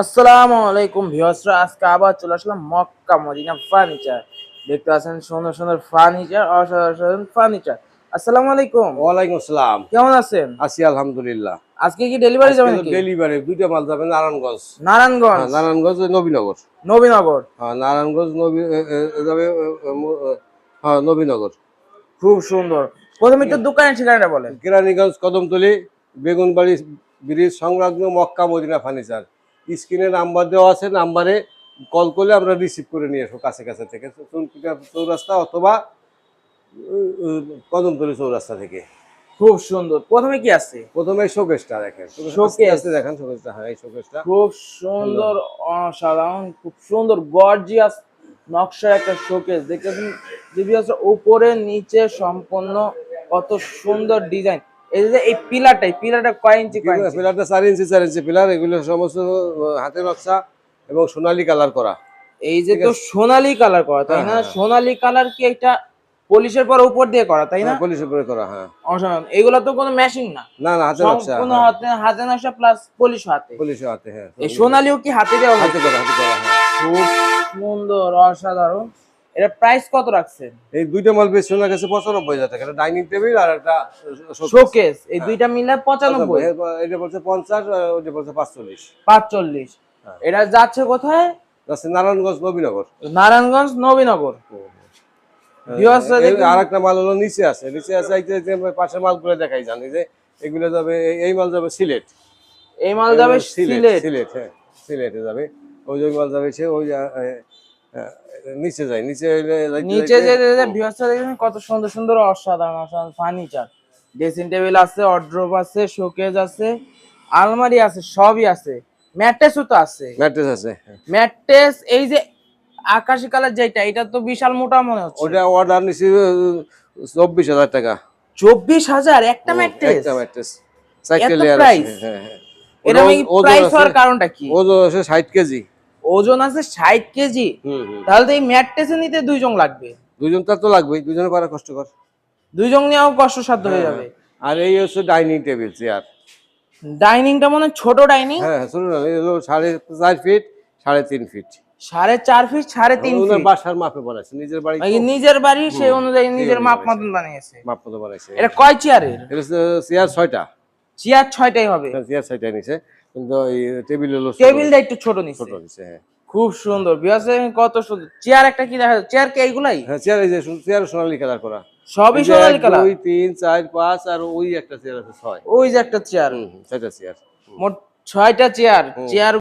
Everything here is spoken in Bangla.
আসসালামু আলাইকুম ভিউয়ার্সরা, আজকে আবার চলে আসলাম মক্কা মদিনা ফার্নিচার। দেখতে পাচ্ছেন সুন্দর সুন্দর ফার্নিচার, অসাধারণ ফার্নিচার। আসসালামু আলাইকুম। ওয়ালাইকুম আসসালাম। কেমন আছেন? আছি আলহামদুলিল্লাহ। আজকে কি ডেলিভারি আজকে যাবে তো নাকি? ডেলিভারি দুইটা মাল যাবে নারায়ণগঞ্জ। হ্যাঁ, নারায়ণগঞ্জ, নারায়ণগঞ্জ ওই নবীনগর। নবীনগর। হ্যাঁ, নারায়ণগঞ্জ যাবে হ্যাঁ, নবীনগর। খুব সুন্দর। প্রথমে তো দোকানের ঠিকানাটা বলেন। কেরানীগঞ্জ কদমতলী বেগুনবাড়ি ব্রিজ সংলগ্ন মক্কা মদিনা ফার্নিচার। স্ক্রিনে নাম্বার দেওয়া আছে, নাম্বারে কল করলে আমরা রিসিভ করে নিয়ে আসবো কাছে কাছে থেকে, চুনকুটা চৌরাস্তা অথবা কদমতলী চৌরাস্তা থেকে। খুব সুন্দর। প্রথমে কি আছে? প্রথমে শোকেসটা দেখেন, শোকেস দেখেন শোকেসটা। হ্যাঁ, এই শোকেসটা খুব সুন্দর, অসাধারণ, খুব সুন্দর গর্জিয়াস নকশার একটা শোকেস দেখতেছেন। উপরে নিচে সম্পূর্ণ কত সুন্দর ডিজাইন। এই যে এই পিলারটা কয় ইঞ্চি কয় ইঞ্চি? পিলারটা 4 ইঞ্চি পিলার। এগুলো সমস্ত হাতে নকশা এবং সোনালী কালার করা। এই যে তো সোনালী কালার করা, তাই না? সোনালী কালার কি এটা পলিশের পর উপর দিয়ে করা, তাই না? পলিশের উপরে করা। হ্যাঁ, অসাধারণ। এগুলো তো কোনো মেশিং না, না না, হাতে নকশা। সম্পূর্ণ হাতে নকশা প্লাস পলিশ হাতে। পলিশের হাতে। হ্যাঁ, এই সোনালীও কি হাতে দেওয়া? হাতে করা, হাতে করা। হ্যাঁ, খুব সুন্দর, অসাধারণ। এটা প্রাইস কত রাখছেন? এই দুইটা মাল বেশি শোনা গেছে 95,000 টাকা। একটা ডাইনিং টেবিল আর একটা শোকেস, এই দুইটা মিলে 95। এটা বলছে 50, ওইটা বলছে 45। 45। এটা যাচ্ছে কোথায়? যাচ্ছে নারায়ণগঞ্জ নবীনগর। নারায়ণগঞ্জ নবীনগর। আর একটা মাল হলো নিচে আছে, এই যে পাশের মালগুলো দেখাই জানি যে এগুলো যাবে, এই মাল যাবে সিলেট। এই মাল যাবে সিলেট। সিলেট, হ্যাঁ, সিলেটে যাবে। ওই যে মাল যাবে সে ওই নিচে যায়, নিচে যে ভিউয়ার্সরা দেখেন কত সুন্দর সুন্দর অসাধারণ অসাধারণ ফার্নিচার। ড্রেসিং টেবিল আছে, ওয়ার্ড্রোব আছে, শোকেস আছে, আলমারি আছে, সবই আছে। ম্যাট্রেসও তো আছে। ম্যাট্রেস আছে। ম্যাট্রেস এই যে আকাশি কালার যেটা, এটা তো বিশাল মোটা মনে হচ্ছে। ওটা অর্ডার নিছি 24,000 টাকা। 24,000 একটা ম্যাট্রেস? একটা ম্যাট্রেস 4 লেয়ার আছে। হ্যাঁ হ্যাঁ। এর প্রাইস হওয়ার কারণটা কি? ওজন আছে 60 কেজি। ওজন আছে 60 কেজি? তাহলে তো এই ম্যাট্রেসে নিতে দুইজন লাগবে। দুইজন তো লাগবেই, দুইজনে পারা কষ্টকর। দুইজন নিয়েও কষ্টসাধ্য হয়ে যাবে। আর এই হচ্ছে ডাইনিং টেবিল চেয়ার। ডাইনিংটা মনে ছোট ডাইনিং। হ্যাঁ, ছোট না, এই হলো 4.5 ফিট 3.5 ফিট। 4.5 fit 3.5 fit. বাসার মাপে বানাইছে, নিজের বাড়ি। নিজের বাড়ি, সেই অনুযায়ী নিজের মাপ মতন বানিয়েছে। মাপ মতো বানাইছে। এটা কয় চেয়ারের? এটা চেয়ার 6টা। চেয়ার 6টাই হবে? চেয়ার 6টা নিছে, কিন্তু এই টেবিল হলো টেবিলটা একটু ছোট নিছে। ছোট নিছে। হ্যাঁ, খুব সুন্দর। বিয়াসে কত সুন্দর চেয়ার। একটা কি দেখা যাচ্ছে? চেয়ার কি এইগুলাই? হ্যাঁ, চেয়ার এই যে চেয়ার সোনালী কালার করা। সবই সোনালী কালার? 2 3 4 5 আর ওই একটা চেয়ার আছে 6। ওই যে একটা চেয়ার। 6টা চেয়ার। মোট 6টা চেয়ার। চেয়ার